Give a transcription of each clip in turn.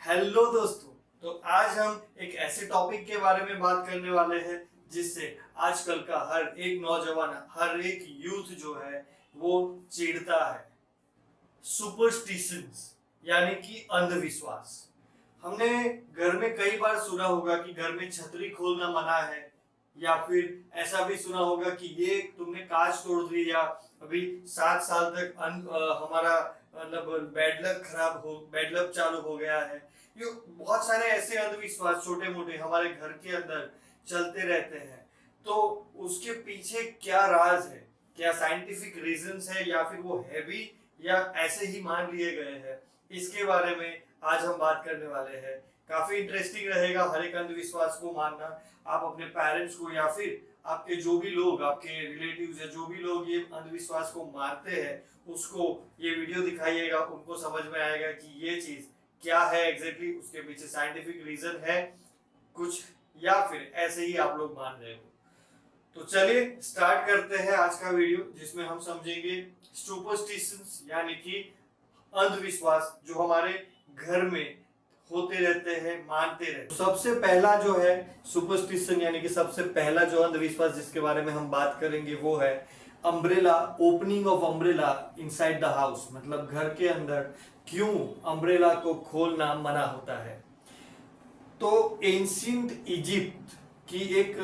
Hello दोस्तों। तो आज हम एक ऐसे टॉपिक के बारे में बात करने वाले हैं जिससे आजकल का हर एक नौजवान, हर एक यूथ जो है वो चिढ़ता है। सुपरस्टिशंस यानी कि अंधविश्वास। हमने घर में कई बार सुना होगा कि घर में छतरी खोलना मना है, या फिर ऐसा भी सुना होगा कि ये तुमने कांच तोड़ दी, या अभी 7 साल तक हमारा मतलब बैड लक चालू हो गया है। ये बहुत सारे ऐसे अंधविश्वास छोटे मोटे हमारे घर के अंदर चलते रहते हैं। तो उसके पीछे क्या राज है, क्या साइंटिफिक रीजंस है, या फिर वो है भी या ऐसे ही मान लिए गए हैं, इसके बारे में आज हम बात करने वाले हैं। काफी इंटरेस्टिंग रहेगा हर एक अंधविश्वास को मानना। आप अपने पेरेंट्स को या फिर आपके जो भी लोग, आपके रिलेटिव्स या जो भी लोग ये अंधविश्वास को मानते हैं, उसको ये वीडियो दिखाइएगा, उनको समझ में आएगा कि ये चीज क्या है एग्जैक्टली, उसके पीछे साइंटिफिक रीजन है कुछ, या फिर ऐसे ही आप लोग मान रहे हो। तो चलिए स्टार्ट करते हैं आज का वीडियो, जिसमें हम समझेंगे सुपरस्टिशंस यानी कि अंधविश्वास जो हमारे घर में होते रहते हैं, मानते रहते हैं। सबसे पहला जो है सुपरस्टिशन यानी कि सबसे पहला जो अंधविश्वास जिसके बारे में हम बात करेंगे वो है umbrella, opening of umbrella inside the house. मतलब घर के अंदर क्यों अम्ब्रेला को खोलना मना होता है। तो एंशिएंट इजिप्ट की एक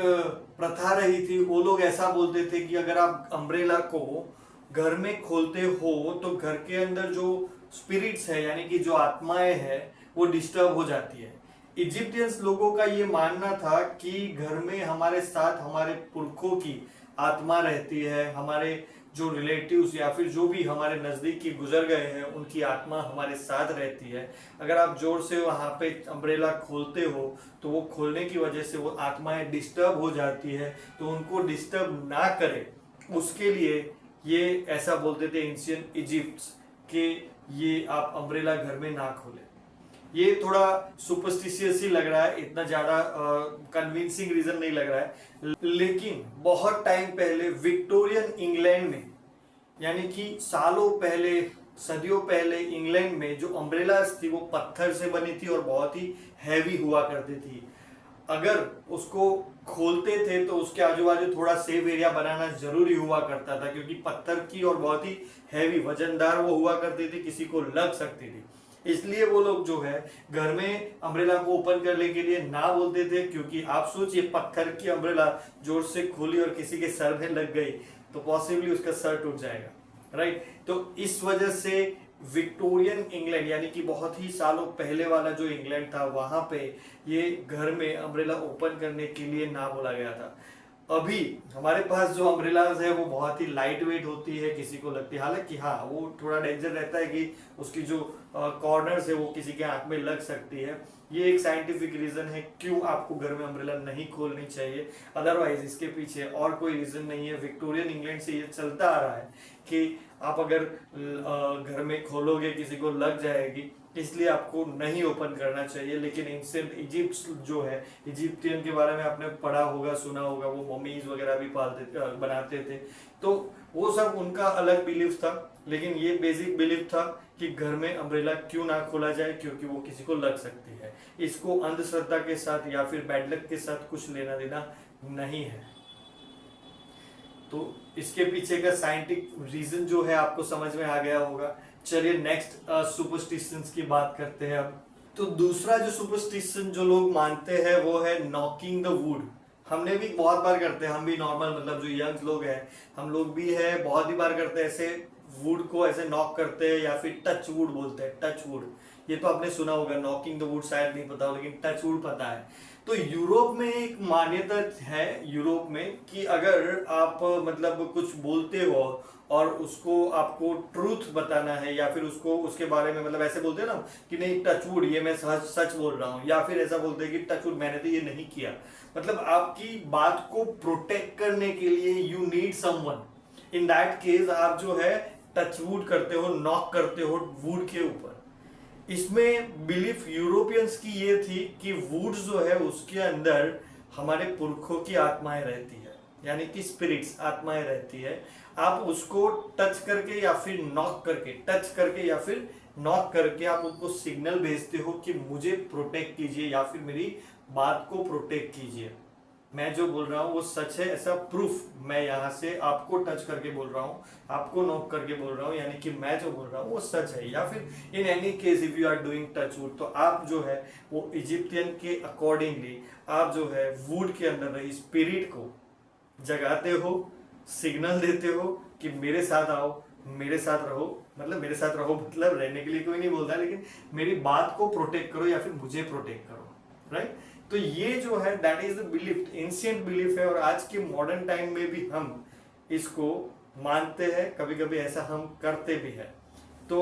प्रथा रही थी। वो लोग ऐसा बोलते थे कि अगर आप अम्ब्रेला को घर में खोलते हो तो घर के अंदर जो स्पिरिट्स है यानी कि जो आत्माएं हैं वो डिस्टर्ब हो जाती है। इजिप्टियंस लोगों का ये मानना था कि घर में हमारे साथ हमारे पुरखों की आत्मा रहती है, हमारे जो रिलेटिव्स या फिर जो भी हमारे नजदीकी गुजर गए हैं उनकी आत्मा हमारे साथ रहती है। अगर आप जोर से वहां पे अम्ब्रेला खोलते हो तो वो खोलने की वजह से वो आत्माएं डिस्टर्ब हो जाती है। तो उनको डिस्टर्ब ना करे उसके लिए ये ऐसा बोलते थे एंशिएंट इजिप्ट के ये आप अम्ब्रेला घर में ना खोले। ये थोड़ा सुपरस्टिशियस ही लग रहा है, इतना ज्यादा कन्विंसिंग रीजन नहीं लग रहा है। लेकिन बहुत टाइम पहले विक्टोरियन इंग्लैंड में, यानी कि सालों पहले, सदियों पहले इंग्लैंड में जो अम्ब्रेलास थी वो पत्थर से बनी थी और बहुत ही हैवी हुआ करती थी। अगर उसको खोलते थे तो उसके आजू बाजू थोड़ा सेफ एरिया बनाना जरूरी हुआ करता था, क्योंकि पत्थर की और बहुत ही हैवी वजनदार वो हुआ करती थी, किसी को लग सकती थी। इसलिए वो लोग जो है घर में अम्ब्रेला को ओपन करने के लिए ना बोलते थे, क्योंकि आप सोचिए पत्थर की अम्ब्रेला जोर से खोली और किसी के सर में लग गई तो पॉसिबली उसका सर टूट जाएगा, राइट। तो इस वजह से विक्टोरियन इंग्लैंड यानी कि बहुत ही सालों पहले वाला जो इंग्लैंड था वहां पे ये घर में अम्ब्रेला ओपन करने के लिए ना बोला गया था। अभी हमारे पास जो अम्ब्रेलाज है वो बहुत ही लाइट वेट होती है, किसी को लगती है। हालांकि हाँ, वो थोड़ा डेंजर रहता है कि उसकी जो कॉर्नर्स है वो किसी के आंख में लग सकती है। ये एक साइंटिफिक रीजन है क्यों आपको घर में अम्ब्रेला नहीं खोलनी चाहिए। अदरवाइज इसके पीछे और कोई रीजन नहीं है। विक्टोरियन इंग्लैंड से ये चलता आ रहा है कि आप अगर घर में खोलोगे किसी को लग जाएगी, इसलिए आपको नहीं ओपन करना चाहिए। लेकिन एंशिएंट इजिप्ट जो है, इजिप्टियन के बारे में आपने पढ़ा होगा, सुना होगा, वो ममीज वगैरह भी बनाते थे। तो वो सब उनका अलग बिलीफ था, लेकिन ये बेसिक बिलीफ था कि घर में अम्ब्रेला क्यों ना खोला जाए, क्योंकि वो किसी को लग सकती है। इसको अंधश्रद्धा के साथ या फिर बैड लक के साथ कुछ लेना देना नहीं है। तो इसके पीछे का साइंटिफिक रीजन जो है आपको समझ में आ गया होगा। चलिए नेक्स्ट सुपरस्टिशंस की बात करते हैं अब। तो दूसरा जो सुपरस्टिशन जो लोग मानते हैं वो है नॉकिंग द वुड। हमने भी बहुत बार करते हैं, हम भी नॉर्मल मतलब जो यंग लोग हैं हम लोग भी है बहुत ही बार करते हैं, ऐसे वुड को ऐसे नॉक करते हैं या फिर टच वुड बोलते हैं। टच वुड ये तो आपने सुना होगा, नॉकिंग द वुड शायद नहीं पता हो, लेकिन टच वुड पता है। तो यूरोप में एक मान्यता है यूरोप में कि अगर आप मतलब कुछ बोलते हो और उसको आपको ट्रूथ बताना है या फिर उसको उसके बारे में मतलब ऐसे बोलते हैं ना कि नहीं टचवुड ये मैं सच बोल रहा हूँ, या फिर ऐसा बोलते हैं कि टचवुड मैंने तो ये नहीं किया। मतलब आपकी बात को प्रोटेक्ट करने के लिए you need someone. In that case आप जो है टचवुड करते हो, नॉक करते हो वुड के ऊपर। इसमें बिलीफ यूरोपियंस की ये थी कि वुड जो है उसके अंदर हमारे पुरखों की आत्माएं रहती है, यानी कि स्पिरिट्स, आत्माएं रहती है। आप उसको टच करके या फिर नॉक करके, टच करके या फिर नॉक करके आप उनको सिग्नल भेजते हो कि मुझे प्रोटेक्ट कीजिए या फिर मेरी बात को प्रोटेक्ट कीजिए। मैं जो बोल रहा हूँ वो सच है, ऐसा प्रूफ मैं यहाँ से आपको टच करके बोल रहा हूँ, आपको नॉक करके बोल रहा हूँ, यानी कि मैं जो बोल रहा हूँ वो सच है। या फिर in any case if you are doing touch wood, तो आप जो है वो इजिप्टियन के अकॉर्डिंगली आप जो है वुड के अंदर रही स्पिरिट को जगाते हो, सिग्नल देते हो कि मेरे साथ आओ, मेरे साथ रहो। मतलब मेरे साथ रहो मतलब रहने के लिए कोई नहीं बोलता, लेकिन मेरी बात को प्रोटेक्ट करो या फिर मुझे प्रोटेक्ट करो, राइट। तो ये जो है that is the belief, ancient belief है, और आज के मॉडर्न टाइम में भी हम इसको मानते हैं, कभी कभी ऐसा हम करते भी हैं। तो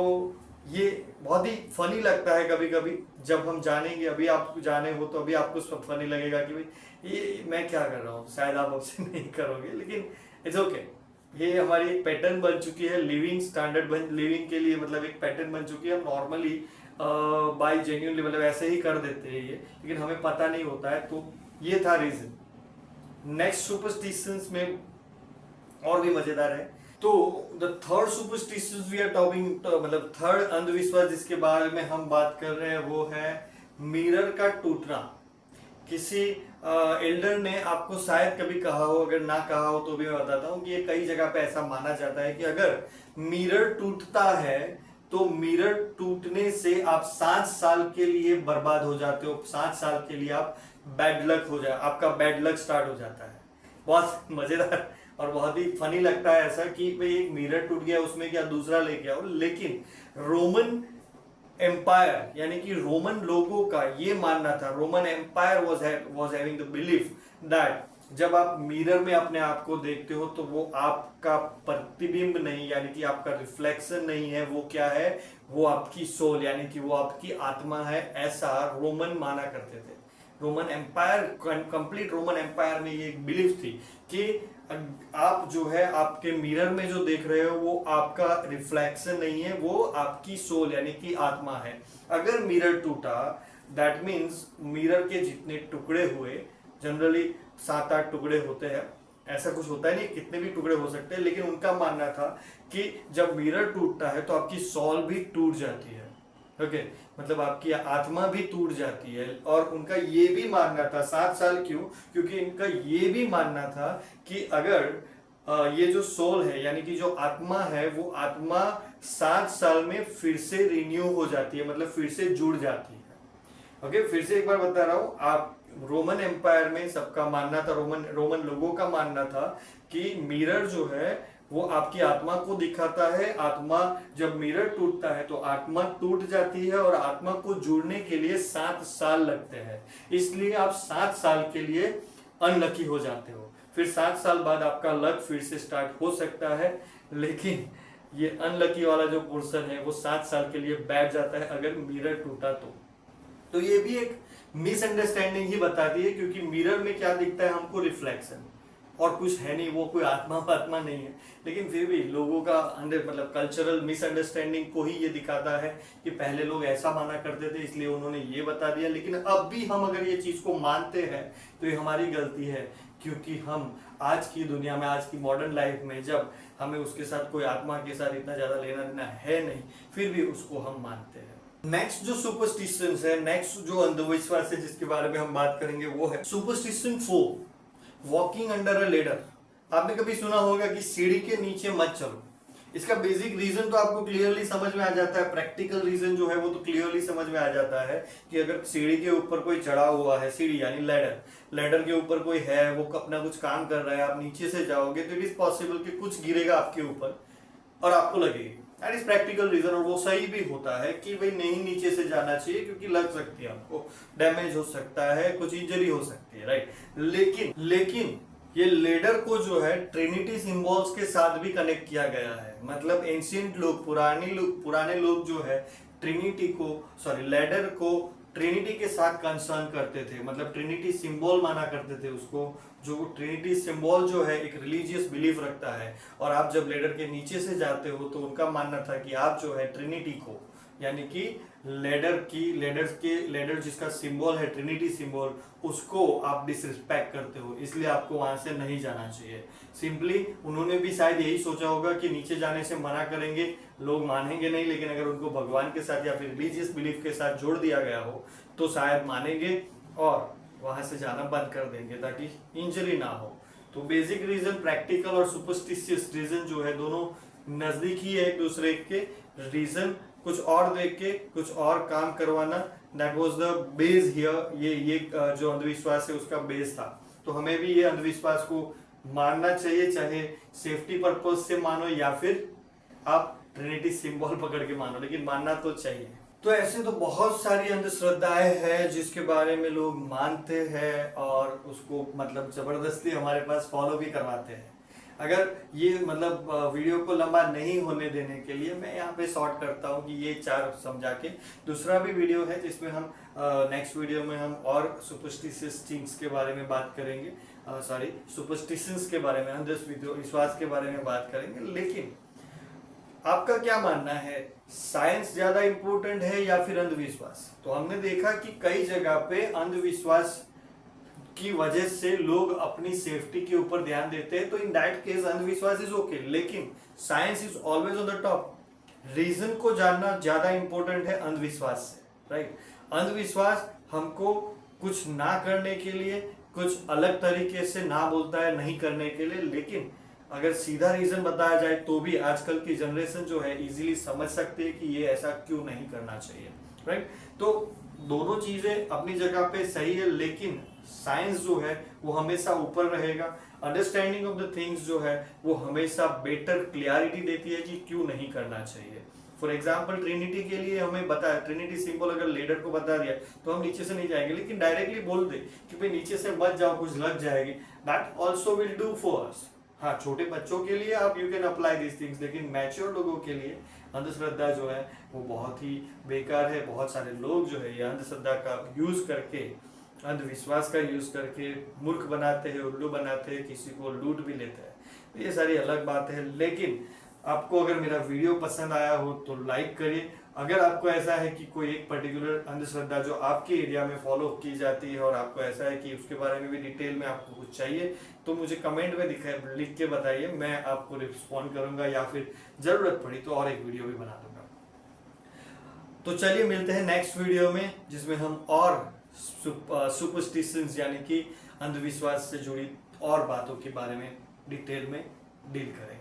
ये बहुत ही फनी लगता है कभी कभी जब हम जानेंगे, अभी आप जाने हो तो अभी आपको सब फनी लगेगा कि भाई ये मैं क्या कर रहा हूँ, शायद आप आपसे नहीं करोगे, लेकिन इट्स ओके। ये हमारी एक पैटर्न बन चुकी है लिविंग स्टैंडर्ड, लिविंग के लिए मतलब एक पैटर्न बन चुकी है। हम नॉर्मली बाय जेन्युइनली मतलब ऐसे ही कर देते हैं ये, लेकिन हमें पता नहीं होता है। तो ये था रीजन। नेक्स्ट सुपरस्टिशंस में और भी मजेदार है। तो the third superstitions we are talking, मतलब थर्ड अंधविश्वास जिसके बारे में हम बात कर रहे हैं वो है मिरर का टूटना। किसी एल्डर ने आपको शायद कभी कहा हो, अगर ना कहा हो तो भी मैं बताता हूँ कि ये कई जगह पे ऐसा माना जाता है कि अगर मिरर टूटता है तो मिरर टूटने से आप 7 साल के लिए बर्बाद हो जाते हो, 7 साल के लिए आप बैड लक हो जाए, आपका बैड लक स्टार्ट हो जाता है। बहुत मजेदार और बहुत ही फनी लगता है ऐसा कि भाई एक मिरर टूट गया उसमें क्या दूसरा लेके आओ। लेकिन रोमन एम्पायर यानी कि रोमन लोगों का ये मानना था, Roman empire was having the belief that जब आप मिरर में अपने आप को देखते हो तो वो आपका प्रतिबिंब नहीं, यानी कि आपका रिफ्लेक्शन नहीं है, वो क्या है, वो आपकी सोल यानी कि वो आपकी आत्मा है। ऐसा रोमन माना करते थे। Roman empire, complete Roman empire में ये एक बिलीफ थी कि आप जो है आपके मिरर में जो देख रहे हो वो आपका रिफ्लेक्शन नहीं है, वो आपकी सोल यानी कि आत्मा है। अगर मिरर टूटा दैट मीन्स मिरर के जितने टुकड़े हुए, जनरली 7-8 टुकड़े होते हैं, ऐसा कुछ होता है नहीं, कितने भी टुकड़े हो सकते हैं, लेकिन उनका मानना था कि जब मिरर टूटता है तो आपकी सोल भी टूट जाती है। ओके मतलब आपकी आत्मा भी टूट जाती है। और उनका ये भी मानना था, 7 साल क्यों, क्योंकि इनका ये भी मानना था कि अगर ये जो सोल है यानी कि जो आत्मा है वो आत्मा 7 साल में फिर से रिन्यू हो जाती है, मतलब फिर से जुड़ जाती है। ओके फिर से एक बार बता रहा हूं, आप रोमन एम्पायर में सबका मानना था, रोमन लोगों का मानना था कि मिरर जो है वो आपकी आत्मा को दिखाता है। आत्मा जब मिरर टूटता है तो आत्मा टूट जाती है और आत्मा को जुड़ने के लिए 7 साल लगते हैं, इसलिए आप 7 साल के लिए अनलकी हो जाते हो। फिर 7 साल बाद आपका लक फिर से स्टार्ट हो सकता है, लेकिन ये अनलकी वाला जो पोर्शन है वो 7 साल के लिए बैठ जाता है अगर मिरर टूटा तो ये भी एक मिसअंडरस्टैंडिंग ही बताती है, क्योंकि मिरर में क्या दिखता है हमको, रिफ्लेक्शन, और कुछ है नहीं, वो कोई आत्मा नहीं है। लेकिन फिर भी लोगों का मतलब कल्चरल मिसअंडरस्टैंडिंग को ही ये दिखाता है कि पहले लोग ऐसा माना करते थे इसलिए उन्होंने ये बता दिया। लेकिन अब भी हम अगर ये चीज को मानते हैं तो ये हमारी गलती है, क्योंकि हम आज की दुनिया में, आज की मॉडर्न लाइफ में जब हमें उसके साथ कोई आत्मा के साथ इतना ज्यादा लेना देना है नहीं, फिर भी उसको हम मानते हैं। नेक्स्ट जो सुपरस्टिशन है, नेक्स्ट जो अंधविश्वास है जिसके बारे में हम बात करेंगे वो है superstition 4, walking under a ladder. आपने कभी सुना होगा कि सीढ़ी के नीचे मत चलो। इसका बेसिक रीजन तो आपको क्लियरली समझ में आ जाता है, प्रैक्टिकल रीजन जो है वो तो क्लियरली समझ में आ जाता है कि अगर सीढ़ी के ऊपर कोई चढ़ा हुआ है, सीढ़ी यानी लैडर के ऊपर कोई है, वो अपना कुछ काम कर रहा है, आप नीचे से जाओगे तो इट इज पॉसिबल कि कुछ गिरेगा आपके ऊपर और आपको लगेगी। दैट इज प्रैक्टिकल रीजन, और वो सही भी होता है कि भाई नहीं नीचे से जाना चाहिए क्योंकि लग सकती है, आपको डैमेज हो सकता है, कुछ इंजरी हो सकती है, राइट। लेकिन ये लेडर को जो है ट्रिनिटी सिंबल्स के साथ भी कनेक्ट किया गया है। मतलब एंशिएंट लोग, पुराने लोग जो है लेडर को ट्रिनिटी के साथ कंसर्न करते थे, मतलब ट्रिनिटी सिंबल माना करते थे उसको। जो ट्रिनिटी सिंबल जो है एक रिलीजियस बिलीफ रखता है, और आप जब लेडर के नीचे से जाते हो तो उनका मानना था कि आप जो है ट्रिनिटी को, यानी कि लेडर जिसका सिंबल है ट्रिनिटी सिंबल, उसको आप डिसरिस्पेक्ट करते हो, इसलिए आपको वहां से नहीं जाना चाहिए। सिंपली उन्होंने भी शायद यही सोचा होगा कि नीचे जाने से मना करेंगे, लोग मानेंगे नहीं, लेकिन अगर उनको भगवान के साथ या फिर रिलीजियस बिलीफ के साथ जोड़ दिया गया हो तो शायद मानेंगे और वहां से जाना बंद कर देंगे ताकि इंजरी ना हो। तो बेसिक रीजन प्रैक्टिकल और सुपरस्टिशियस रीजन जो है दोनों नजदीक ही है एक दूसरे के। रीजन कुछ और देख के कुछ और काम करवाना, that was the base here. ये जो अंधविश्वास है उसका बेस था। तो हमें भी ये अंधविश्वास को मानना चाहिए, चाहे सेफ्टी पर्पज से मानो या फिर आप ट्रिनिटी सिंबल पकड़ के मानो, लेकिन मानना तो चाहिए। तो ऐसे तो बहुत सारी अंधश्रद्धाएं हैं जिसके बारे में लोग मानते हैं और उसको मतलब जबरदस्ती हमारे पास फॉलो भी करवाते हैं। अगर ये मतलब वीडियो को लंबा नहीं होने देने के लिए मैं यहाँ पे शॉर्ट करता हूँ कि ये 4 समझा के दूसरा भी वीडियो है जिसमें हम नेक्स्ट वीडियो में हम और सुपरस्टिशियस थिंग्स के बारे में बात करेंगे, सुपरस्टिशंस के बारे में, अंधविश्वास के बारे में बात करेंगे। लेकिन आपका क्या मानना है, साइंस ज्यादा इंपॉर्टेंट है या फिर अंधविश्वास? तो हमने देखा कि कई जगह पे अंधविश्वास की वजह से लोग अपनी सेफ्टी के ऊपर ध्यान देते हैं, तो इन दैट केस अंधविश्वास इज ओके, लेकिन science is always on the top. Reason को जानना ज्यादा इंपॉर्टेंट है अंधविश्वास से, राइट? अंधविश्वास हमको कुछ ना करने के लिए, कुछ अलग तरीके से ना बोलता है नहीं करने के लिए, लेकिन अगर सीधा रीजन बताया जाए तो भी आजकल की जनरेशन जो है इजीली समझ सकते हैं कि ये ऐसा क्यों नहीं करना चाहिए, राइट? तो दोनों चीजें अपनी जगह पे सही है, लेकिन साइंस जो है वो हमेशा ऊपर रहेगा। अंडरस्टैंडिंग ऑफ द थिंग्स जो है वो हमेशा बेटर क्लियरिटी देती है कि क्यों नहीं करना चाहिए। फॉर एग्जाम्पल ट्रिनिटी के लिए हमें बताया, ट्रिनिटी सिंबल अगर लीडर को बता दिया तो हम नीचे से नहीं जाएंगे, लेकिन डायरेक्टली बोल दे कि भाई नीचे से मत जाओ, कुछ लग जाएगी, that also will do for us. हाँ, छोटे बच्चों के लिए आप you can apply this things, लेकिन मैच्योर लोगों के लिए अंधश्रद्धा जो है वो बहुत ही बेकार है। बहुत सारे लोग जो है ये अंधश्रद्धा का यूज करके, अंधविश्वास का यूज करके मूर्ख बनाते हैं, उल्लू बनाते हैं, किसी को लूट भी लेते हैं। तो ये सारी अलग बात है। लेकिन आपको अगर मेरा वीडियो पसंद आया हो तो लाइक करिए। अगर आपको ऐसा है कि कोई एक पर्टिकुलर अंधश्रद्धा जो आपके एरिया में फॉलो की जाती है और आपको ऐसा है कि उसके बारे में भी डिटेल में आपको कुछ चाहिए, तो मुझे कमेंट में लिख के बताइए, मैं आपको रिस्पॉन्ड करूंगा, या फिर जरूरत पड़ी तो और एक वीडियो भी बना दूंगा। तो चलिए मिलते हैं नेक्स्ट वीडियो में, जिसमें हम और सुपरस्टिशंस यानी कि अंधविश्वास से जुड़ी और बातों के बारे में डिटेल में डील करें।